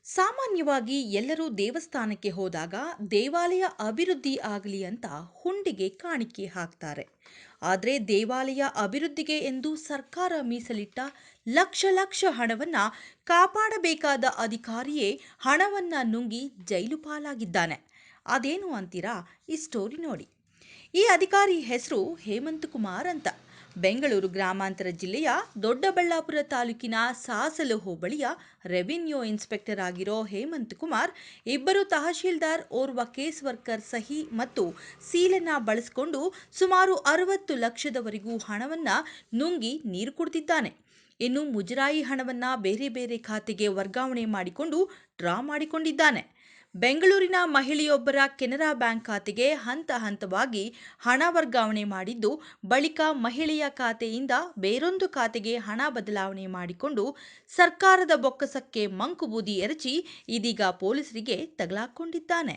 ಸಾಮಾನ್ಯವಾಗಿ ಎಲ್ಲರೂ ದೇವಸ್ಥಾನಕ್ಕೆ ಹೋದಾಗ ದೇವಾಲಯ ಅಭಿವೃದ್ಧಿ ಆಗಲಿ ಅಂತ ಹುಂಡಿಗೆ ಕಾಣಿಕೆ ಹಾಕ್ತಾರೆ. ಆದರೆ ದೇವಾಲಯ ಅಭಿವೃದ್ಧಿಗೆ ಎಂದು ಸರ್ಕಾರ ಮೀಸಲಿಟ್ಟ ಲಕ್ಷ ಲಕ್ಷ ಹಣವನ್ನ ಕಾಪಾಡಬೇಕಾದ ಅಧಿಕಾರಿಯೇ ಹಣವನ್ನ ನುಂಗಿ ಜೈಲು ಪಾಲಾಗಿದ್ದಾನೆ. ಅದೇನು ಅಂತೀರಾ? ಈ ಸ್ಟೋರಿ ನೋಡಿ. ಈ ಅಧಿಕಾರಿ ಹೆಸರು ಹೇಮಂತ್ ಕುಮಾರ್ ಅಂತ. ಬೆಂಗಳೂರು ಗ್ರಾಮಾಂತರ ಜಿಲ್ಲೆಯ ದೊಡ್ಡಬಳ್ಳಾಪುರ ತಾಲೂಕಿನ ಸಾಸಲು ಹೋಬಳಿಯ ರೆವಿನ್ಯೂ ಇನ್ಸ್ಪೆಕ್ಟರ್ ಆಗಿರೋ ಹೇಮಂತ್ ಕುಮಾರ್ ಇಬ್ಬರು ತಹಶೀಲ್ದಾರ್, ಓರ್ವ ಕೇಸ್ ವರ್ಕರ್ ಸಹಿ ಮತ್ತು ಸೀಲನ್ನ ಬಳಸಿಕೊಂಡು ಸುಮಾರು 60 ಲಕ್ಷದವರೆಗೂ ಹಣವನ್ನ ನುಂಗಿ ನೀರು ಕುಡಿದಿದ್ದಾನೆ. ಇನ್ನು ಮುಜರಾಯಿ ಹಣವನ್ನ ಬೇರೆ ಬೇರೆ ಖಾತೆಗೆ ವರ್ಗಾವಣೆ ಮಾಡಿಕೊಂಡು ಡ್ರಾ ಮಾಡಿಕೊಂಡಿದ್ದಾನೆ. ಬೆಂಗಳೂರಿನ ಮಹಿಳೆಯೊಬ್ಬರ ಕೆನರಾ ಬ್ಯಾಂಕ್ ಖಾತೆಗೆ ಹಂತ ಹಂತವಾಗಿ ಹಣ ವರ್ಗಾವಣೆ ಮಾಡಿದ್ದು, ಬಳಿಕ ಮಹಿಳೆಯ ಖಾತೆಯಿಂದ ಬೇರೊಂದು ಖಾತೆಗೆ ಹಣ ಬದಲಾವಣೆ ಮಾಡಿಕೊಂಡು ಸರ್ಕಾರದ ಬೊಕ್ಕಸಕ್ಕೆ ಮಂಕು ಬೂದಿ ಎರಚಿ ಇದೀಗ ಪೊಲೀಸರಿಗೆ ತಗಲಾಕೊಂಡಿದ್ದಾನೆ.